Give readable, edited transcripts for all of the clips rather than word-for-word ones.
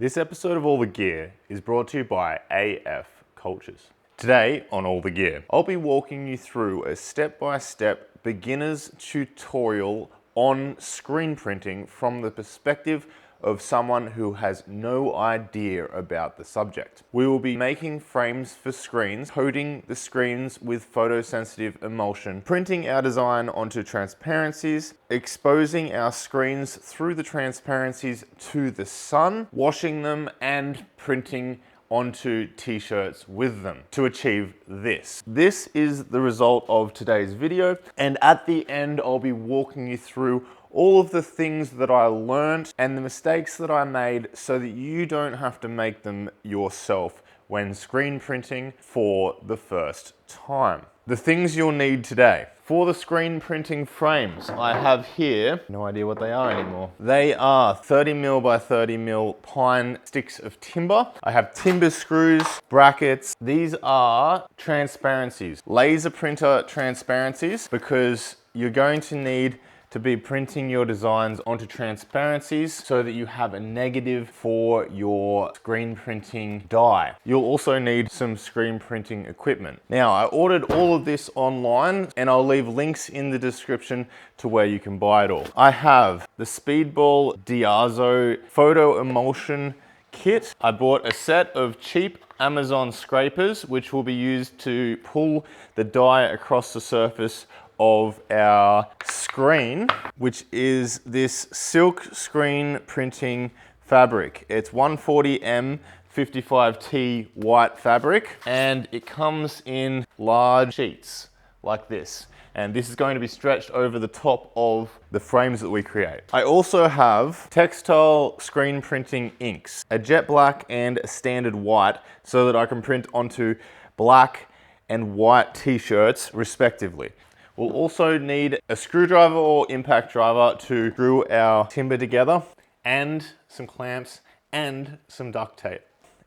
This episode of All the Gear is brought to you by AF Cultures. Today on All the Gear, I'll be walking you through a step-by-step beginner's tutorial on screen printing from the perspective of someone who has no idea about the subject. We will be making frames for screens, coating the screens with photosensitive emulsion, printing our design onto transparencies, exposing our screens through the transparencies to the sun, washing them and printing onto t-shirts with them to achieve this. This is the result of today's video, and at the end I'll be walking you through all of the things that I learned and the mistakes that I made so that you don't have to make them yourself when screen printing for the first time. The things you'll need today. For the screen printing frames, I have here, no idea what they are anymore. They are 30mm by 30mm pine sticks of timber. I have timber screws, brackets. These are transparencies, laser printer transparencies, because you're going to need to be printing your designs onto transparencies so that you have a negative for your screen printing die. You'll also need some screen printing equipment. Now, I ordered all of this online and I'll leave links in the description to where you can buy it all. I have the Speedball Diazo photo emulsion kit. I bought a set of cheap Amazon scrapers which will be used to pull the die across the surface of our screen, which is this silk screen printing fabric. It's 140M 55T white fabric, and it comes in large sheets like this. And this is going to be stretched over the top of the frames that we create. I also have textile screen printing inks, a jet black and a standard white, so that I can print onto black and white t-shirts respectively. We'll also need a screwdriver or impact driver to screw our timber together, and some clamps and some duct tape.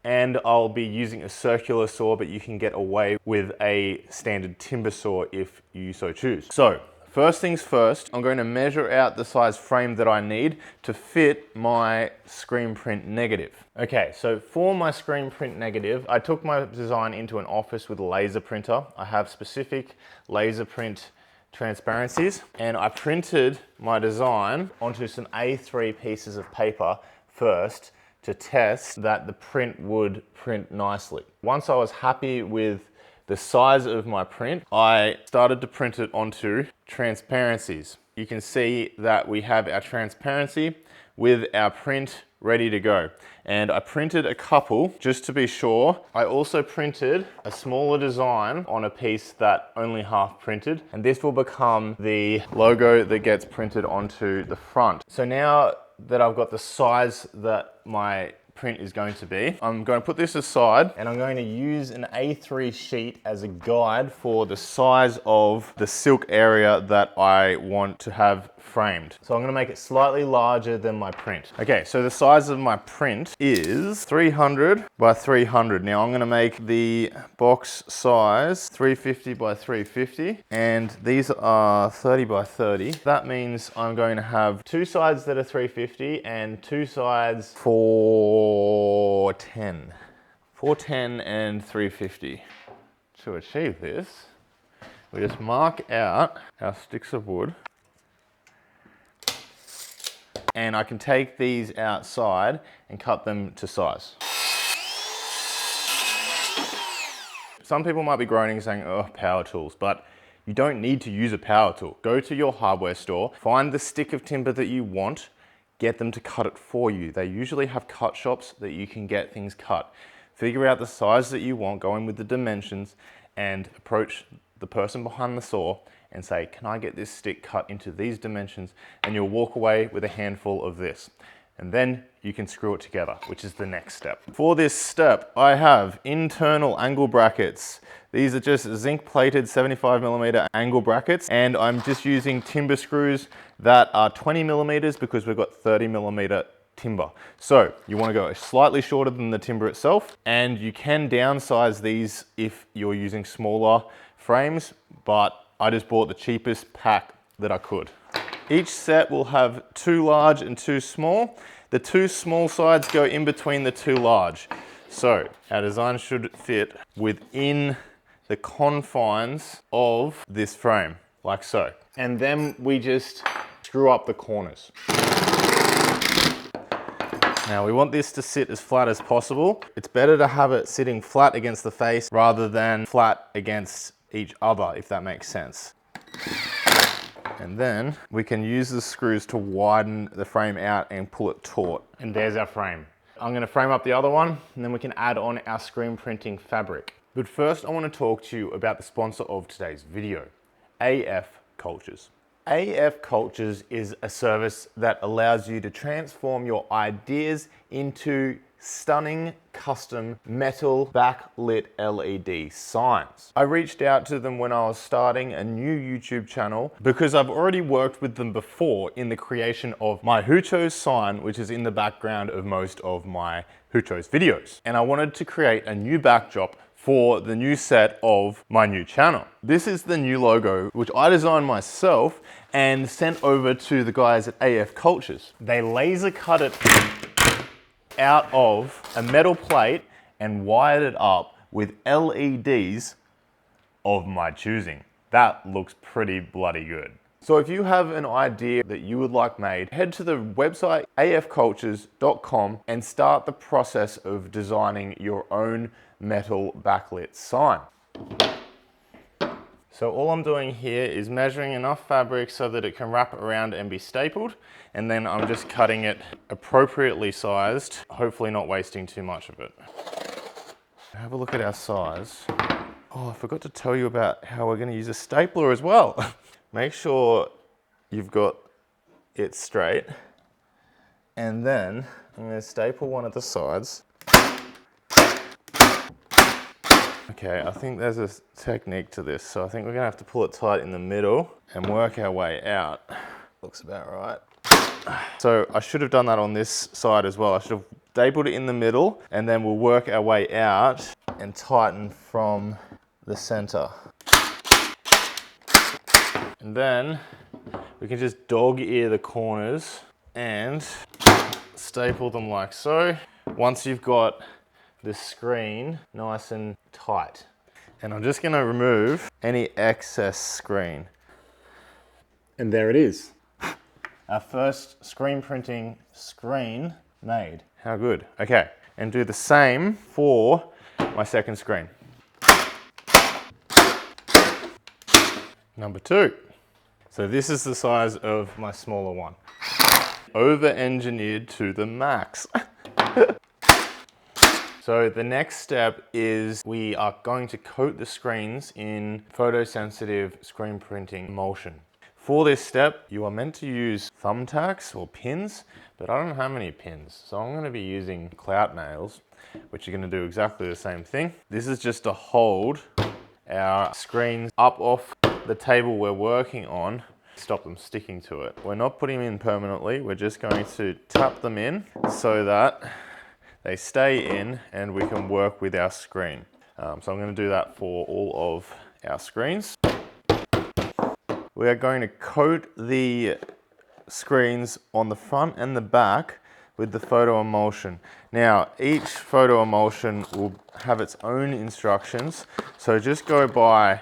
And I'll be using a circular saw, but you can get away with a standard timber saw if you so choose. So, first things first, I'm going to measure out the size frame that I need to fit my screen print negative. Okay, so for my screen print negative, I took my design into an office with a laser printer. I have specific laser print transparencies, and I printed my design onto some A3 pieces of paper first to test that the print would print nicely. Once I was happy with the size of my print, I started to print it onto transparencies. You can see that we have our transparency with our print ready to go. And I printed a couple just to be sure. I also printed a smaller design on a piece that only half printed, and this will become the logo that gets printed onto the front. So now that I've got the size that my print is going to be, I'm going to put this aside and I'm going to use an A3 sheet as a guide for the size of the silk area that I want to have framed. So I'm going to make it slightly larger than my print. Okay, so the size of my print is 300 by 300. Now I'm going to make the box size 350 by 350, and these are 30 by 30. That means I'm going to have two sides that are 350 and two sides 410. 410 and 350. To achieve this, we just mark out our sticks of wood, and I can take these outside and cut them to size. Some people might be groaning saying, oh, power tools, but you don't need to use a power tool. Go to your hardware store, find the stick of timber that you want, get them to cut it for you. They usually have cut shops that you can get things cut. Figure out the size that you want, go in with the dimensions, and approach the person behind the saw and say, can I get this stick cut into these dimensions? And you'll walk away with a handful of this. And then you can screw it together, which is the next step. For this step, I have internal angle brackets. These are just zinc plated 75mm angle brackets, and I'm just using timber screws that are 20mm because we've got 30mm timber. So you want to go slightly shorter than the timber itself, and you can downsize these if you're using smaller frames, but I just bought the cheapest pack that I could. Each set will have two large and two small. the two small sides go in between the two large. So our design should fit within the confines of this frame, like so. And then we just screw up the corners. Now we want this to sit as flat as possible. It's better to have it sitting flat against the face rather than flat against each other, if that makes sense. And then we can use the screws to widen the frame out and pull it taut. And there's our frame. I'm gonna frame up the other one, and then we can add on our screen printing fabric. But first I want to talk to you about the sponsor of today's video, AF Cultures. AF Cultures is a service that allows you to transform your ideas into stunning custom metal backlit LED signs. I reached out to them when I was starting a new YouTube channel because I've already worked with them before in the creation of my Hoocho sign, which is in the background of most of my Hoocho's videos. And I wanted to create a new backdrop for the new set of my new channel. This is the new logo, which I designed myself and sent over to the guys at AF Cultures. They laser cut it out of a metal plate and wired it up with LEDs of my choosing. That looks pretty bloody good. So if you have an idea that you would like made, head to the website afcultures.com and start the process of designing your own metal backlit sign. So all I'm doing here is measuring enough fabric so that it can wrap around and be stapled, and then I'm just cutting it appropriately sized, hopefully not wasting too much of it. Have a look at our size. Oh, I forgot to tell you about how we're going to use a stapler as well. Make sure you've got it straight, and then I'm going to staple one of the sides. Okay, I think there's a technique to this, so I think we're gonna have to pull it tight in the middle and work our way out. Looks about right. So I should have done that on this side as well. I should have stapled it in the middle, and then we'll work our way out and tighten from the center. And then we can just dog ear the corners and staple them like so. Once you've got the screen nice and tight. And I'm just gonna remove any excess screen. And there it is. Our first screen printing screen made. How good. Okay, and do the same for my second screen. Number 2. So this is the size of my smaller one. Over-engineered to the max. So the next step is we are going to coat the screens in photosensitive screen printing emulsion. For this step, you are meant to use thumbtacks or pins, but I don't have any pins. So I'm going to be using clout nails, which are going to do exactly the same thing. This is just to hold our screens up off the table we're working on, stop them sticking to it. We're not putting them in permanently. We're just going to tap them in so that they stay in and we can work with our screen. So I'm going to do that for all of our screens. We are going to coat the screens on the front and the back with the photo emulsion. Now, each photo emulsion will have its own instructions. So just go by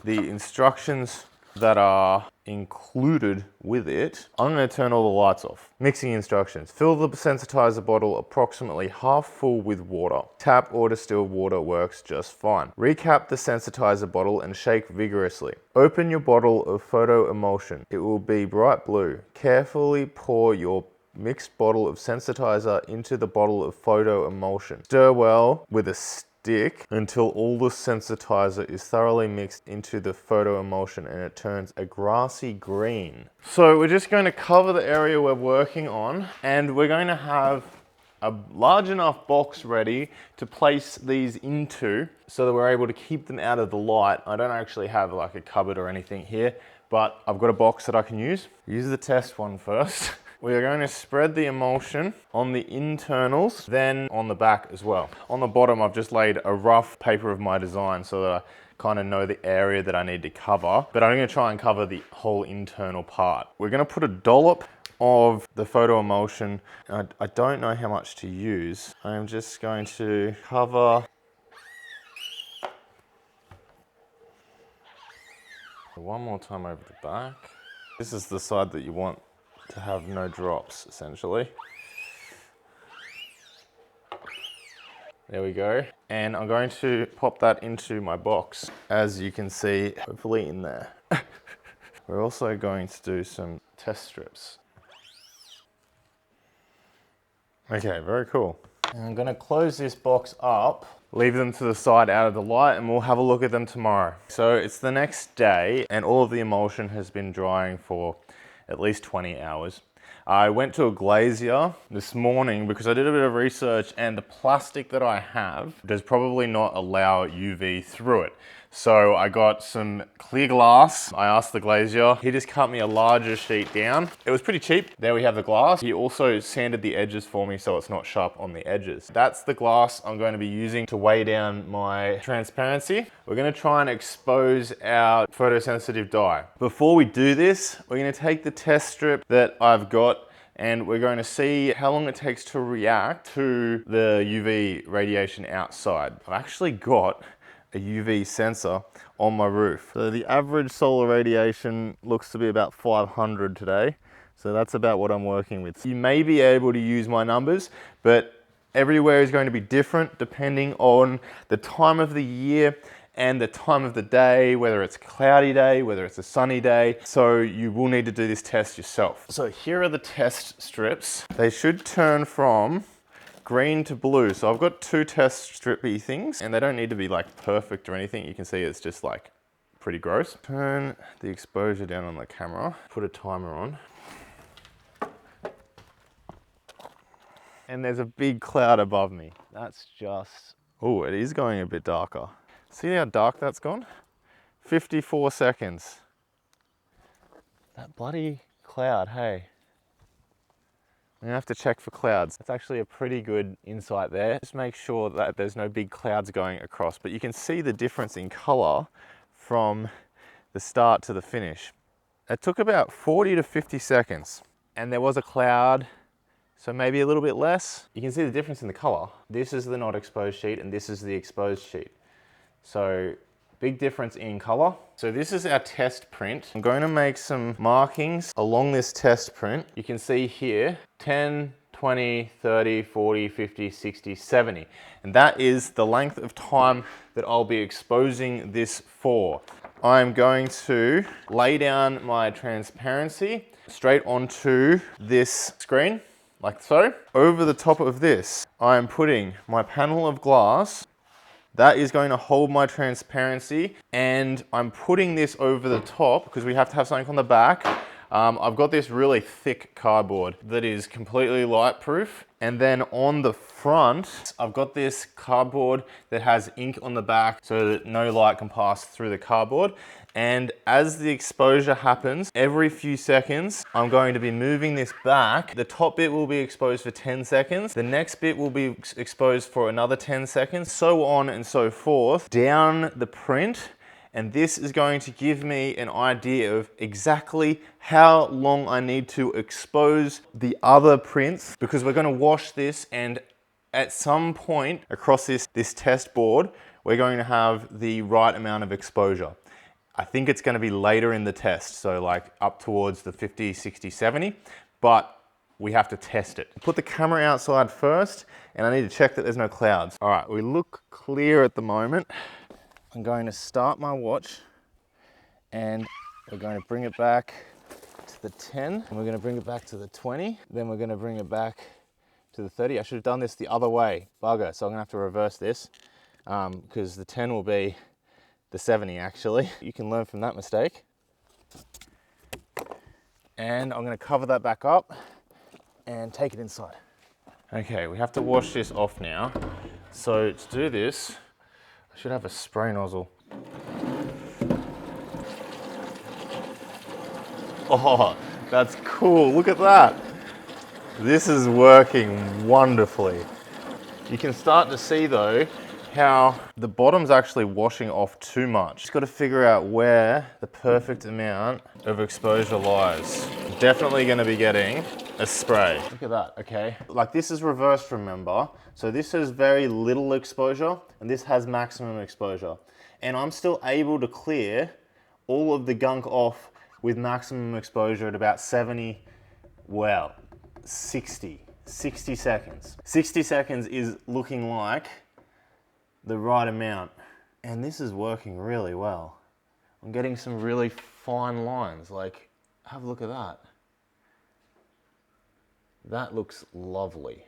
the instructions that are included with it. I'm going to turn all the lights off. Mixing instructions. Fill the sensitizer bottle approximately half full with water. Tap or distilled water works just fine. Recap the sensitizer bottle and shake vigorously. Open your bottle of photo emulsion. It will be bright blue. Carefully pour your mixed bottle of sensitizer into the bottle of photo emulsion. Stir well with a stick until all the sensitizer is thoroughly mixed into the photo emulsion and it turns a grassy green. So we're just going to cover the area we're working on, and we're going to have a large enough box ready to place these into so that we're able to keep them out of the light. I don't actually have like a cupboard or anything here, but I've got a box that I can use. Use the test one first. We are going to spread the emulsion on the internals, then on the back as well. On the bottom, I've just laid a rough paper of my design so that I kind of know the area that I need to cover, but I'm going to try and cover the whole internal part. We're going to put a dollop of the photo emulsion. I don't know how much to use. I'm just going to cover one more time over the back. This is the side that you want to have no drops, essentially. There we go. And I'm going to pop that into my box, as you can see, hopefully in there. We're also going to do some test strips. Okay, very cool. And I'm gonna close this box up, leave them to the side out of the light, and we'll have a look at them tomorrow. So it's the next day, and all of the emulsion has been drying for at least 20 hours. I went to a glazier this morning because I did a bit of research, and the plastic that I have does probably not allow UV through it. So I got some clear glass. I asked the glazier, he just cut me a larger sheet down. It was pretty cheap. There we have the glass. He also sanded the edges for me so it's not sharp on the edges. That's the glass I'm going to be using to weigh down my transparency. We're going to try and expose our photosensitive dye. Before we do this, we're going to take the test strip that I've got, and we're going to see how long it takes to react to the UV radiation outside. I've actually got a UV sensor on my roof. So the average solar radiation looks to be about 500 today. So that's about what I'm working with. You may be able to use my numbers, but everywhere is going to be different depending on the time of the year and the time of the day, whether it's a cloudy day, whether it's a sunny day. So you will need to do this test yourself. So here are the test strips. They should turn from green to blue. So I've got two test strippy things, and they don't need to be like perfect or anything. You can see it's just like pretty gross. Turn the exposure down on the camera, put a timer on. And there's a big cloud above me. That's just, oh, it is going a bit darker. See how dark that's gone? 54 seconds. That bloody cloud, hey. I'm gonna have to check for clouds. That's actually a pretty good insight there. Just make sure that there's no big clouds going across, but you can see the difference in color from the start to the finish. It took about 40 to 50 seconds, and there was a cloud, so maybe a little bit less. You can see the difference in the color. This is the not exposed sheet, and this is the exposed sheet. So big difference in color. So this is our test print. I'm going to make some markings along this test print. You can see here, 10, 20, 30, 40, 50, 60, 70. And that is the length of time that I'll be exposing this for. I'm going to lay down my transparency straight onto this screen, like so. Over the top of this, I'm putting my panel of glass. That is going to hold my transparency, and I'm putting this over the top because we have to have something on the back. I've got this really thick cardboard that is completely light proof. And then on the front, I've got this cardboard that has ink on the back so that no light can pass through the cardboard. And as the exposure happens, every few seconds, I'm going to be moving this back. The top bit will be exposed for 10 seconds. The next bit will be exposed for another 10 seconds, so on and so forth, down the print. And this is going to give me an idea of exactly how long I need to expose the other prints, because we're going to wash this, and at some point across this test board, we're going to have the right amount of exposure. I think it's going to be later in the test, so like up towards the 50, 60, 70, but we have to test it. Put the camera outside first, and I need to check that there's no clouds. All right, we look clear at the moment. I'm going to start my watch, and we're going to bring it back to the 10, and we're going to bring it back to the 20, then we're going to bring it back to the 30. I should have done this the other way, bugger, so I'm going to have to reverse this, because the 10 will be the 70 actually. You can learn from that mistake. And I'm going to cover that back up and take it inside. Okay, we have to wash this off now. So to do this, I should have a spray nozzle. Oh, that's cool, look at that. This is working wonderfully. You can start to see though, how the bottom's actually washing off too much. Just got to figure out where the perfect amount of exposure lies. definitely gonna be getting a spray. Look at that, okay. Like this is reversed, remember? So this has very little exposure and this has maximum exposure. And I'm still able to clear all of the gunk off with maximum exposure at about 60 seconds. 60 seconds is looking like the right amount. And this is working really well. I'm getting some really fine lines, like, have a look at that. That looks lovely.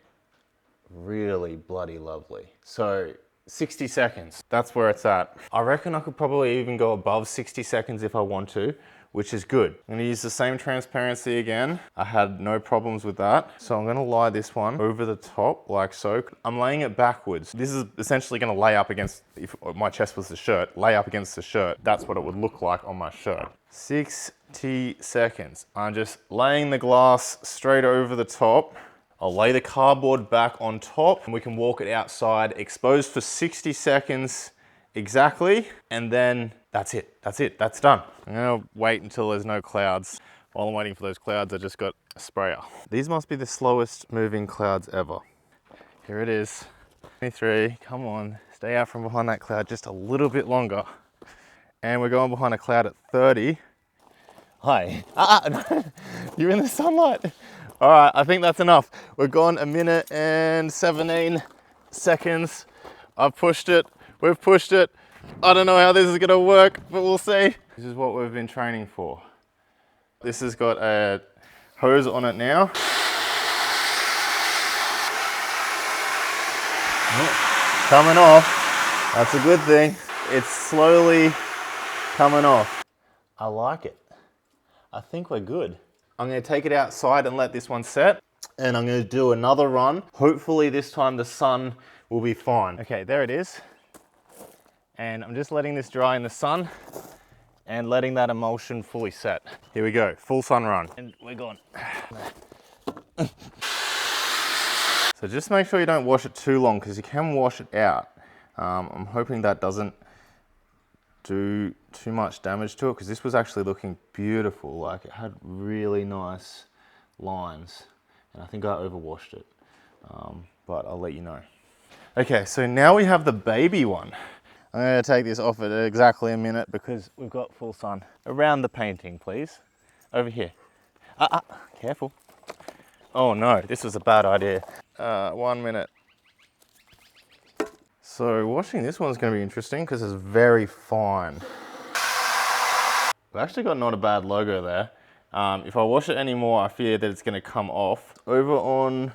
Really bloody lovely. So 60 seconds, that's where it's at. I reckon I could probably even go above 60 seconds if I want to, which is good. I'm gonna use the same transparency again. I had no problems with that. So I'm gonna lie this one over the top like so. I'm laying it backwards. This is essentially gonna lay up against, if my chest was the shirt, lay up against the shirt. That's what it would look like on my shirt. 60 seconds. I'm just laying the glass straight over the top. I'll lay the cardboard back on top and we can walk it outside, exposed for 60 seconds exactly, and then that's it, that's done. I'm gonna wait until there's no clouds. While I'm waiting for those clouds, I just got a sprayer. These must be the slowest moving clouds ever. Here it is, 23, come on, stay out from behind that cloud just a little bit longer. And we're going behind a cloud at 30. Hi, you're in the sunlight. All right, I think that's enough. We're gone 1 minute and 17 seconds. I've pushed it, we've pushed it. I don't know how this is gonna work, but we'll see. This is what we've been training for. This has got a hose on it now. Oh, coming off, that's a good thing. It's slowly coming off. I like it. I think we're good. I'm gonna take it outside and let this one set, and I'm gonna do another run. Hopefully this time the sun will be fine. Okay, there it is. And I'm just letting this dry in the sun and letting that emulsion fully set. Here we go, full sun run. And we're gone. So just make sure you don't wash it too long because you can wash it out. I'm hoping that doesn't do too much damage to it because this was actually looking beautiful. Like it had really nice lines and I think I overwashed it, but I'll let you know. Okay, so now we have the baby one. I'm going to take this off at exactly 1 minute because we've got full sun. Around the painting, please. Over here. Careful. Oh no, this was a bad idea. 1 minute. So washing this one's going to be interesting because it's very fine. We've actually got not a bad logo there. If I wash it anymore, I fear that it's going to come off. Over on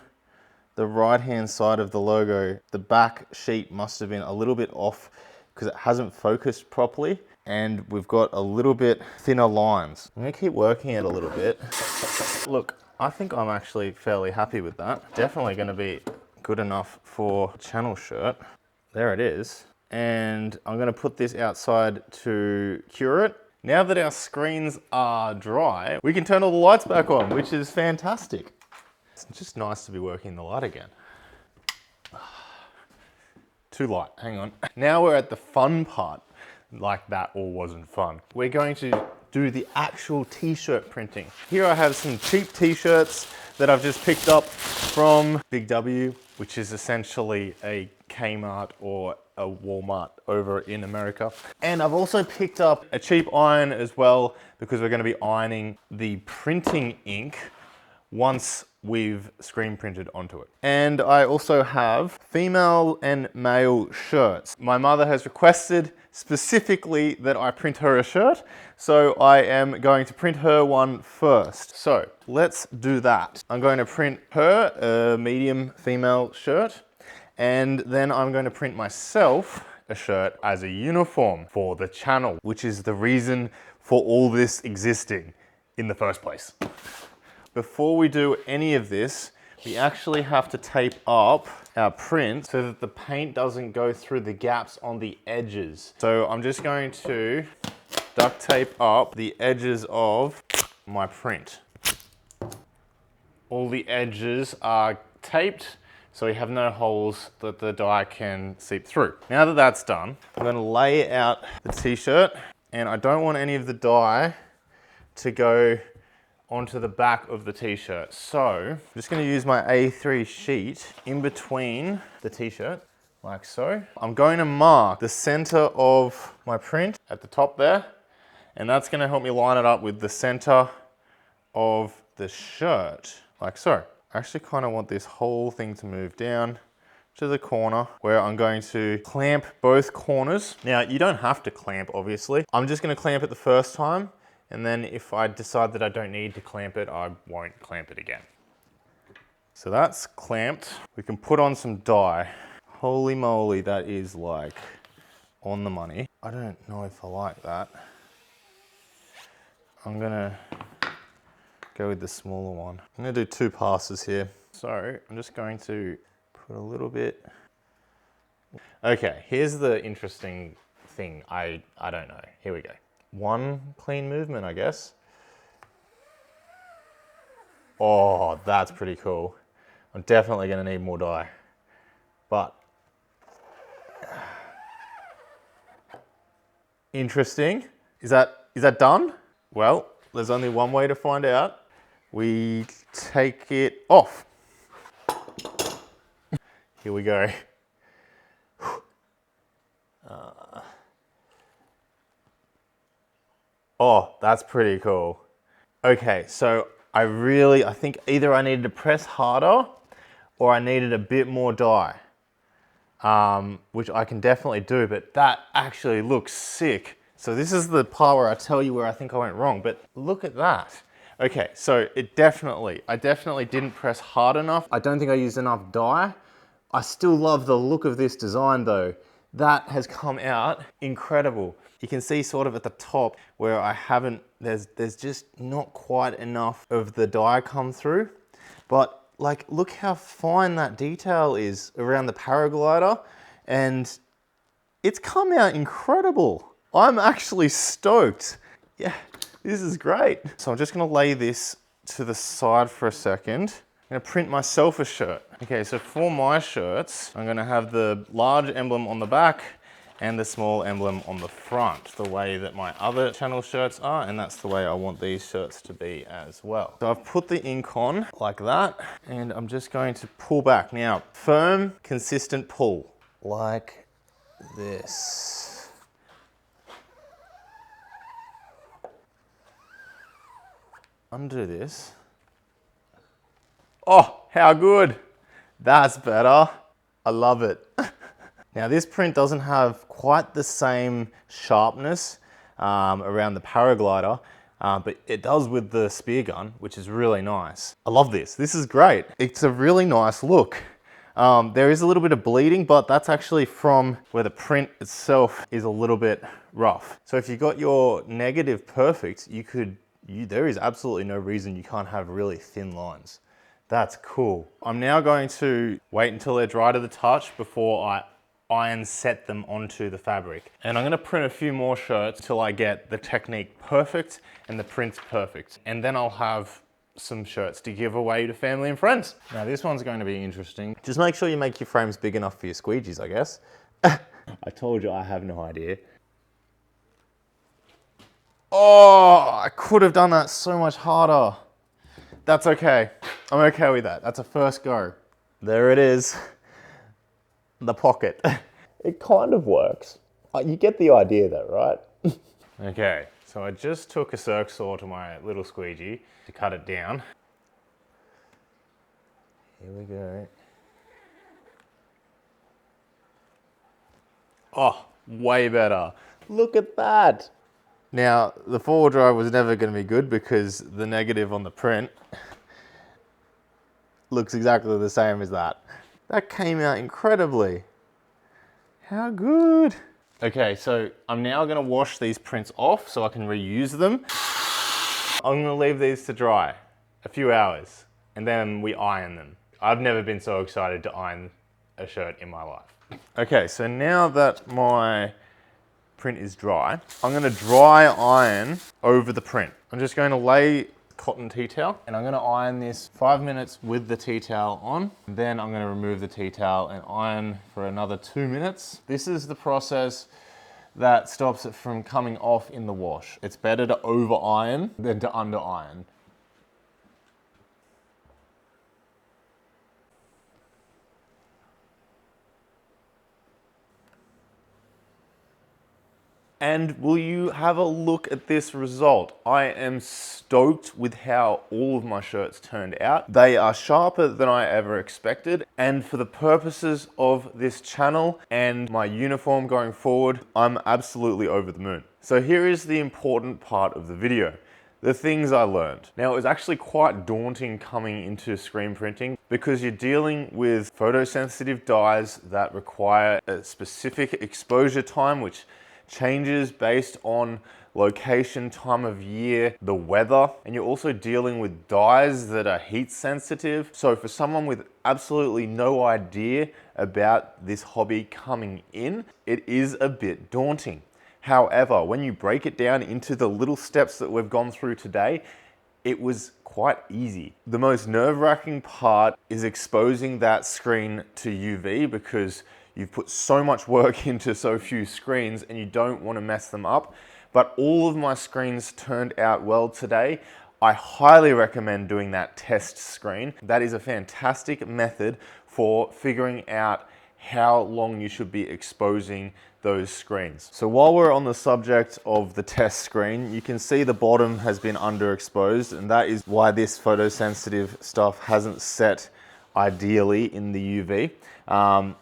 the right hand side of the logo, the back sheet must have been a little bit off because it hasn't focused properly and we've got a little bit thinner lines. I'm going to keep working it a little bit. Look, I think I'm actually fairly happy with that. Definitely going to be good enough for a channel shirt. There it is. And I'm going to put this outside to cure it. Now that our screens are dry, we can turn all the lights back on, which is fantastic. It's just nice to be working in the light again. Too light, hang on. Now we're at the fun part. Like that all wasn't fun. We're going to do the actual t-shirt printing. Here I have some cheap t-shirts that I've just picked up from Big W, which is essentially a Kmart or a Walmart over in America. And I've also picked up a cheap iron as well because we're going to be ironing the printing ink once we've screen printed onto it. And I also have female and male shirts. My mother has requested specifically that I print her a shirt, so I am going to print her one first. So let's do that. I'm going to print her a medium female shirt, and then I'm going to print myself a shirt as a uniform for the channel, which is the reason for all this existing in the first place. Before we do any of this, we actually have to tape up our print so that the paint doesn't go through the gaps on the edges. So I'm just going to duct tape up the edges of my print. All the edges are taped so we have no holes that the dye can seep through. Now that that's done, I'm going to lay out the t-shirt, and I don't want any of the dye to go onto the back of the t-shirt. So I'm just gonna use my A3 sheet in between the t-shirt, like so. I'm going to mark the center of my print at the top there, and that's gonna help me line it up with the center of the shirt, like so. I actually kind of want this whole thing to move down to the corner where I'm going to clamp both corners. Now, you don't have to clamp, obviously. I'm just gonna clamp it the first time, and then if I decide that I don't need to clamp it, I won't clamp it again. So that's clamped. We can put on some dye. Holy moly, that is like on the money. I don't know if I like that. I'm gonna go with the smaller one. I'm gonna do 2 passes here. So I'm just going to put a little bit. Okay, here's the interesting thing. I don't know. Here we go. 1 clean movement, I guess. Oh, that's pretty cool. I'm definitely gonna need more dye. But interesting. Is that done? Well, there's only one way to find out. We take it off. Here we go. Oh, that's pretty cool. Okay, so I think either I needed to press harder or I needed a bit more dye, which I can definitely do, but that actually looks sick. So this is the part where I tell you where I think I went wrong, but look at that. Okay, so I definitely didn't press hard enough. I don't think I used enough dye. I still love the look of this design though. That has come out incredible. You can see sort of at the top where I haven't, there's just not quite enough of the dye come through. But like, look how fine that detail is around the paraglider, and it's come out incredible. I'm actually stoked. Yeah, this is great. So I'm just gonna lay this to the side for a second. I'm gonna print myself a shirt. Okay, so for my shirts, I'm gonna have the large emblem on the back and the small emblem on the front, the way that my other channel shirts are, and that's the way I want these shirts to be as well. So I've put the ink on like that, and I'm just going to pull back. Now, firm, consistent pull, like this. Undo this. Oh, how good. That's better. I love it. Now this print doesn't have quite the same sharpness around the paraglider, but it does with the spear gun, which is really nice. I love this. This is great. It's a really nice look. There is a little bit of bleeding, but that's actually from where the print itself is a little bit rough. So if you got your negative perfect, there is absolutely no reason you can't have really thin lines. That's cool. I'm now going to wait until they're dry to the touch before I iron set them onto the fabric. And I'm gonna print a few more shirts till I get the technique perfect and the prints perfect. And then I'll have some shirts to give away to family and friends. Now this one's going to be interesting. Just make sure you make your frames big enough for your squeegees, I guess. I told you I have no idea. Oh, I could have done that so much harder. That's okay. I'm okay with that. That's a first go. There it is. The pocket. It kind of works. You get the idea though, right? Okay, so I just took a circ saw to my little squeegee to cut it down. Here we go. Oh, way better. Look at that. Now, the forward drive was never going to be good because the negative on the print looks exactly the same as that. That came out incredibly. How good. Okay, so I'm now going to wash these prints off so I can reuse them. I'm going to leave these to dry a few hours and then we iron them. I've never been so excited to iron a shirt in my life. Okay, so now that my print is dry, I'm going to dry iron over the print. I'm just going to lay cotton tea towel and I'm going to iron this 5 minutes with the tea towel on. Then I'm going to remove the tea towel and iron for another 2 minutes. This is the process that stops it from coming off in the wash. It's better to over iron than to under iron. And will you have a look at this result? I am stoked with how all of my shirts turned out. They are sharper than I ever expected. And for the purposes of this channel and my uniform going forward, I'm absolutely over the moon. So here is the important part of the video. The things I learned. Now, it was actually quite daunting coming into screen printing because you're dealing with photosensitive dyes that require a specific exposure time, which changes based on location, time of year, the weather, and you're also dealing with dyes that are heat sensitive. So for someone with absolutely no idea about this hobby coming in, it is a bit daunting. However, when you break it down into the little steps that we've gone through today, it was quite easy. The most nerve-wracking part is exposing that screen to UV because you've put so much work into so few screens and you don't want to mess them up. But all of my screens turned out well today. I highly recommend doing that test screen. That is a fantastic method for figuring out how long you should be exposing those screens. So while we're on the subject of the test screen, you can see the bottom has been underexposed, and that is why this photosensitive stuff hasn't set ideally in the UV.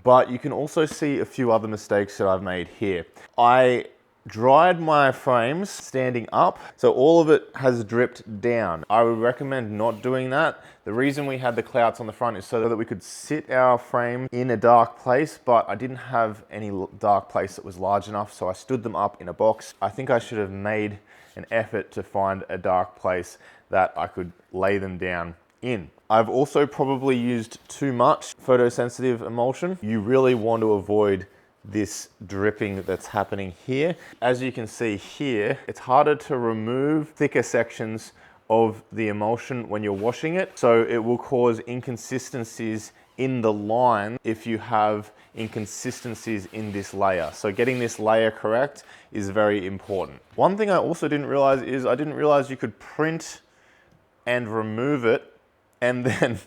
But you can also see a few other mistakes that I've made here. I dried my frames standing up, so all of it has dripped down. I would recommend not doing that. The reason we had the clouts on the front is so that we could sit our frame in a dark place, but I didn't have any dark place that was large enough, so I stood them up in a box. I think I should have made an effort to find a dark place that I could lay them down in. I've also probably used too much photosensitive emulsion. You really want to avoid this dripping that's happening here. As you can see here, it's harder to remove thicker sections of the emulsion when you're washing it, so it will cause inconsistencies in the line if you have inconsistencies in this layer. So getting this layer correct is very important. One thing I also didn't realize is I didn't realize you could print and remove it and then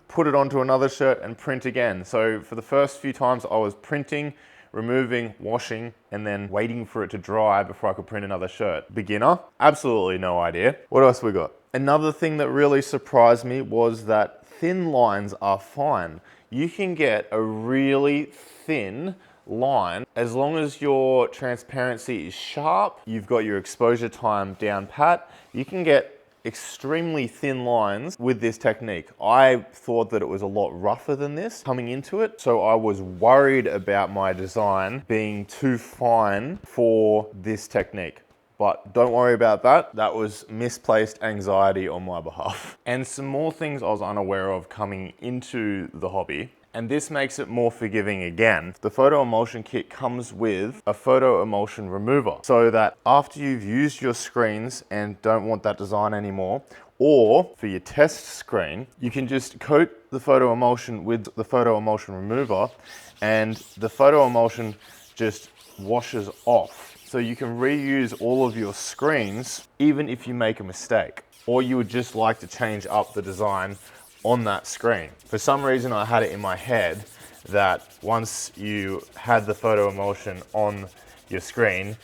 put it onto another shirt and print again. So for the first few times I was printing, removing, washing, and then waiting for it to dry before I could print another shirt. Beginner, absolutely no idea. What else we got? Another thing that really surprised me was that thin lines are fine. You can get a really thin line as long as your transparency is sharp, you've got your exposure time down pat, you can get extremely thin lines with this technique. I thought that it was a lot rougher than this coming into it, so I was worried about my design being too fine for this technique. But don't worry about that. That was misplaced anxiety on my behalf. And some more things I was unaware of coming into the hobby, and this makes it more forgiving again. The photo emulsion kit comes with a photo emulsion remover, so that after you've used your screens and don't want that design anymore, or for your test screen, you can just coat the photo emulsion with the photo emulsion remover, and the photo emulsion just washes off. So you can reuse all of your screens, even if you make a mistake, or you would just like to change up the design on that screen. For some reason, I had it in my head that once you had the photo emulsion on your screen,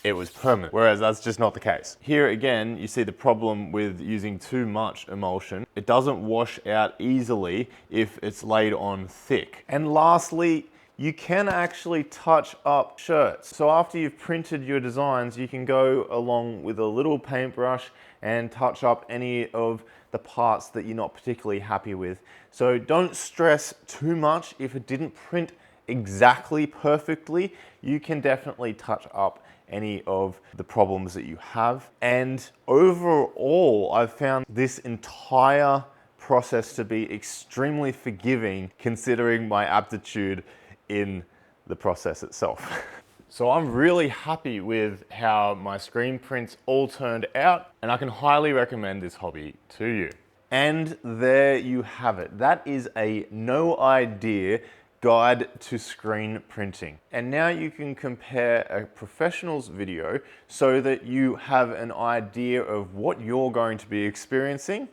it was permanent, whereas that's just not the case. Here again, you see the problem with using too much emulsion. It doesn't wash out easily if it's laid on thick. And lastly, you can actually touch up shirts. So after you've printed your designs, you can go along with a little paintbrush and touch up any of the parts that you're not particularly happy with. So don't stress too much. If it didn't print exactly perfectly, you can definitely touch up any of the problems that you have. And overall, I've found this entire process to be extremely forgiving considering my aptitude in the process itself. So I'm really happy with how my screen prints all turned out, and I can highly recommend this hobby to you. And there you have it. That is a no idea guide to screen printing. And now you can compare a professional's video so that you have an idea of what you're going to be experiencing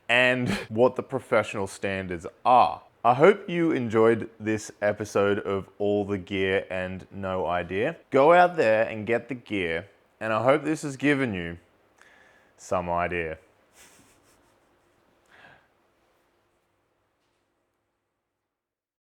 and what the professional standards are. I hope you enjoyed this episode of All the Gear and No Idea. Go out there and get the gear, and I hope this has given you some idea.